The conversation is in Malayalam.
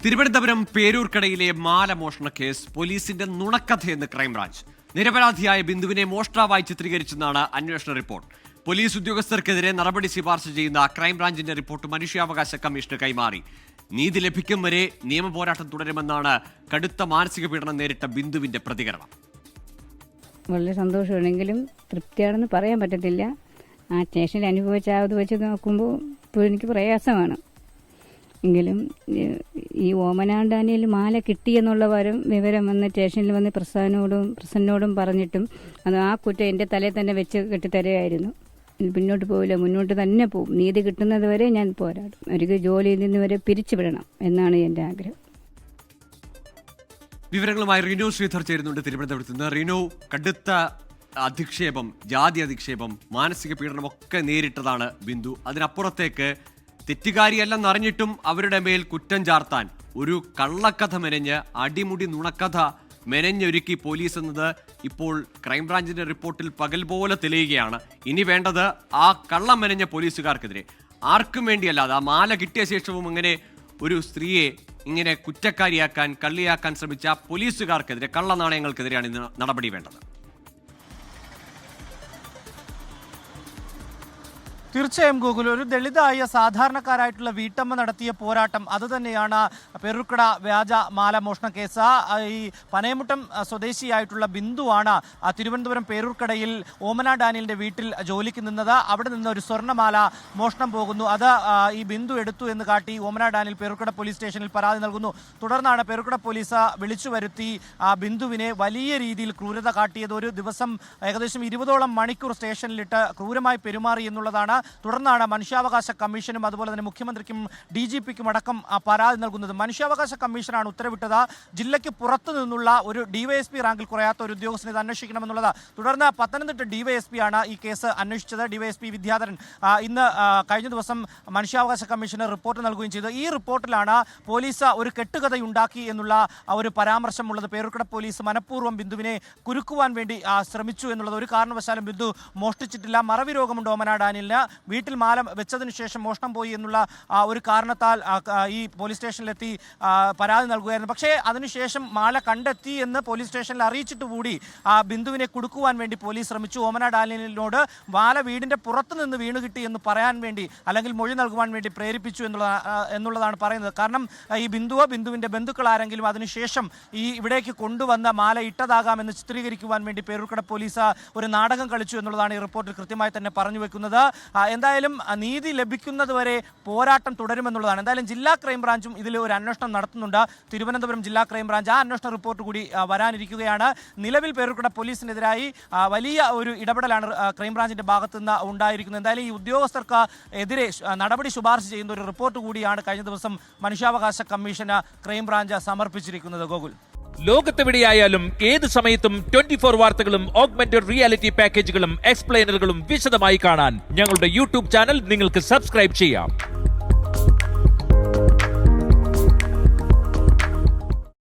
തിരുവനന്തപുരം പേരൂർക്കടയിലെ മാലമോഷണ കേസ് പോലീസിന്റെ നുണക്കഥയെന്ന് ക്രൈംബ്രാഞ്ച്. നിരപരാധിയായ ബിന്ദുവിനെ മോഷ്ടാവായി ചിത്രീകരിച്ചെന്നാണ് അന്വേഷണ റിപ്പോർട്ട്. പോലീസ് ഉദ്യോഗസ്ഥർക്കെതിരെ നടപടി ശുപാർശ ചെയ്യുന്ന ക്രൈംബ്രാഞ്ചിന്റെ റിപ്പോർട്ട് മനുഷ്യാവകാശ കമ്മീഷന് കൈമാറി. നീതി ലഭിക്കും വരെ നിയമപോരാട്ടം തുടരുമെന്നാണ് കടുത്ത മാനസിക പീഡനം നേരിട്ട ബിന്ദുവിന്റെ പ്രതികരണം. വളരെ സന്തോഷമാണെങ്കിലും തൃപ്തിയാണെന്ന് പറയാൻ പറ്റത്തില്ല. ആ സ്റ്റേഷനിൽ അനുഭവിച്ച അത് വെച്ച് നോക്കുമ്പോൾ ഇപ്പോൾ എനിക്ക് പ്രയാസമാണ്. എങ്കിലും ഈ ഓമനാണ്ടാനിയിൽ മാല കിട്ടിയെന്നുള്ള വിവരം വന്ന് സ്റ്റേഷനിൽ വന്ന് പ്രസന്നോടും പറഞ്ഞിട്ടും അത് ആ കുറ്റം എൻ്റെ തലയിൽ തന്നെ വെച്ച് കെട്ടിത്തരുകയായിരുന്നു. പിന്നോട്ട് പോവില്ല, മുന്നോട്ട് തന്നെ പോകും. നീതി കിട്ടുന്നത് വരെ ഞാൻ പോരാടും. അവർക്ക് ജോലിയിൽ നിന്ന് വരെ പിരിച്ചുവിടണം എന്നാണ് എൻ്റെ ആഗ്രഹം. വിവരങ്ങളുമായി റിനു ശ്രീധർ ചേരുന്നുണ്ട് തിരുവനന്തപുരത്ത് നിന്ന്. റിനു, കടുത്ത അധിക്ഷേപം, ജാതി അധിക്ഷേപം, മാനസിക പീഡനമൊക്കെ നേരിട്ടതാണ് ബിന്ദു. അതിനപ്പുറത്തേക്ക് തെറ്റുകാരിയല്ലെന്നറിഞ്ഞിട്ടും അവരുടെ മേൽ കുറ്റം ചാർത്താൻ ഒരു കള്ളക്കഥ മെനഞ്ഞ്, അടിമുടി നുണക്കഥ മെനഞ്ഞൊരുക്കി പോലീസ് എന്നത് ഇപ്പോൾ ക്രൈംബ്രാഞ്ചിന്റെ റിപ്പോർട്ടിൽ പകൽ പോലെ തെളിയുകയാണ്. ഇനി വേണ്ടത് ആ കള്ളം മെനഞ്ഞ പോലീസുകാർക്കെതിരെ, ആർക്കും വേണ്ടിയല്ലാതെ ആ മാല കിട്ടിയ ശേഷവും ഇങ്ങനെ ഒരു സ്ത്രീയെ ഇങ്ങനെ കുറ്റക്കാരിയാക്കാൻ, കള്ളിയാക്കാൻ ശ്രമിച്ച പോലീസുകാർക്കെതിരെ, കള്ളനാണയങ്ങൾക്കെതിരെയാണ് ഇന്ന് നടപടി വേണ്ടത്. തീർച്ചയായും ഗൂഗിൾ, ഒരു ദളിതായ സാധാരണക്കാരായിട്ടുള്ള വീട്ടമ്മ നടത്തിയ പോരാട്ടം അതുതന്നെയാണ് പേരൂർക്കട വ്യാജ മാല മോഷണ കേസ്. ഈ പനയമുട്ടം സ്വദേശിയായിട്ടുള്ള ബിന്ദുവാണ് തിരുവനന്തപുരം പേരൂർക്കടയിൽ ഓമന ഡാനിയലിന്റെ വീട്ടിൽ ജോലിക്ക് നിന്നത്. അവിടെ നിന്ന് ഒരു സ്വർണ്ണമാല മോഷണം പോകുന്നു. അത് ഈ ബിന്ദു എടുത്തു എന്ന് കാട്ടി ഓമന ഡാനിയൽ പേരൂർക്കട പോലീസ് സ്റ്റേഷനിൽ പരാതി നൽകുന്നു. തുടർന്നാണ് പേരൂർക്കട പോലീസ് വിളിച്ചു വരുത്തി ബിന്ദുവിനെ വലിയ രീതിയിൽ ക്രൂരത കാട്ടിയത്. ഒരു ദിവസം ഏകദേശം 20ഓളം മണിക്കൂർ സ്റ്റേഷനിലിട്ട് ക്രൂരമായി പെരുമാറി എന്നുള്ളതാണ്. തുടർന്നാണ് മനുഷ്യാവകാശ കമ്മീഷനും അതുപോലെ തന്നെ മുഖ്യമന്ത്രിക്കും DGPക്കും അടക്കം പരാതി നൽകുന്നത്. മനുഷ്യാവകാശ കമ്മീഷനാണ് ഉത്തരവിട്ടത്. ജില്ലയ്ക്ക് പുറത്തു നിന്നുള്ള ഒരു DYSP റാങ്കിൽ കുറയാത്ത ഒരു ഉദ്യോഗസ്ഥനെ ഇത് അന്വേഷിക്കണമെന്നുള്ളത്. തുടർന്ന് പത്തനംതിട്ട DYSP ആണ് ഈ കേസ് അന്വേഷിച്ചത്. DYSP വിദ്യാധരൻ ഇന്ന് കഴിഞ്ഞ ദിവസം മനുഷ്യാവകാശ കമ്മീഷന് റിപ്പോർട്ട് നൽകുകയും ചെയ്തു. ഈ റിപ്പോർട്ടിലാണ് പോലീസ് ഒരു കെട്ടുകഥയുണ്ടാക്കി എന്നുള്ള ഒരു പരാമർശമുള്ളത്. പേരൂർക്കട പോലീസ് മനഃപൂർവ്വം ബിന്ദുവിനെ കുരുക്കുവാൻ വേണ്ടി ശ്രമിച്ചു എന്നുള്ളത്. ഒരു കാരണവശാലും ബിന്ദു മോഷ്ടിച്ചിട്ടില്ല. മറവി രോഗമുണ്ട് ഓമന ഡാനിയലിന്. വീട്ടിൽ മാല വെച്ചതിന് ശേഷം മോഷണം പോയി എന്നുള്ള ഒരു കാരണത്താൽ ഈ പോലീസ് സ്റ്റേഷനിലെത്തി പരാതി നൽകുകയായിരുന്നു. പക്ഷേ അതിനുശേഷം മാല കണ്ടെത്തി എന്ന് പോലീസ് സ്റ്റേഷനിൽ അറിയിച്ചിട്ട് കൂടി ബിന്ദുവിനെ കുടുക്കുവാൻ വേണ്ടി പോലീസ് ശ്രമിച്ചു. ഓമന ഡാനിയലിനോട് മാല വീടിൻ്റെ പുറത്ത് നിന്ന് വീണ് കിട്ടി എന്ന് പറയാൻ വേണ്ടി, അല്ലെങ്കിൽ മൊഴി നൽകുവാൻ വേണ്ടി പ്രേരിപ്പിച്ചു എന്നുള്ളതാണ് പറയുന്നത്. കാരണം ഈ ബിന്ദുവിൻ്റെ ബന്ധുക്കൾ ആരെങ്കിലും അതിനുശേഷം ഇവിടേക്ക് കൊണ്ടുവന്ന മാല ഇട്ടതാകാമെന്ന് ചിത്രീകരിക്കുവാൻ വേണ്ടി പേരൂർക്കട പോലീസ് ഒരു നാടകം കളിച്ചു എന്നുള്ളതാണ് ഈ റിപ്പോർട്ടിൽ കൃത്യമായി തന്നെ പറഞ്ഞു വെക്കുന്നത്. എന്തായാലും നീതി ലഭിക്കുന്നത് വരെ പോരാട്ടം തുടരുമെന്നുള്ളതാണ്. എന്തായാലും ജില്ലാ ക്രൈംബ്രാഞ്ചും ഇതിൽ ഒരു അന്വേഷണം നടത്തുന്നുണ്ട്. തിരുവനന്തപുരം ജില്ലാ ക്രൈംബ്രാഞ്ച് ആ അന്വേഷണ റിപ്പോർട്ട് കൂടി വരാനിരിക്കുകയാണ്. നിലവിൽ പേരൂർക്കട പോലീസിനെതിരായി വലിയ ഒരു ഇടപെടലാണ് ക്രൈംബ്രാഞ്ചിന്റെ ഭാഗത്തു നിന്ന് ഉണ്ടായിരിക്കുന്നത്. എന്തായാലും ഈ ഉദ്യോഗസ്ഥർക്ക് എതിരെ നടപടി ശുപാർശ ചെയ്യുന്ന ഒരു റിപ്പോർട്ട് കൂടിയാണ് കഴിഞ്ഞ ദിവസം മനുഷ്യാവകാശ കമ്മീഷന് ക്രൈംബ്രാഞ്ച് സമർപ്പിച്ചിരിക്കുന്നത്. ഗോകുൽ, ലോകത്തെവിടെയായാലും ഏത് സമയത്തും 24 വാർത്തകളും ഓഗ്മെന്റഡ് റിയാലിറ്റി പാക്കേജുകളും എക്സ്പ്ലെയിനറുകളും വിശദമായി കാണാൻ ഞങ്ങളുടെ YouTube ചാനൽ നിങ്ങൾക്ക് സബ്സ്ക്രൈബ് ചെയ്യാം.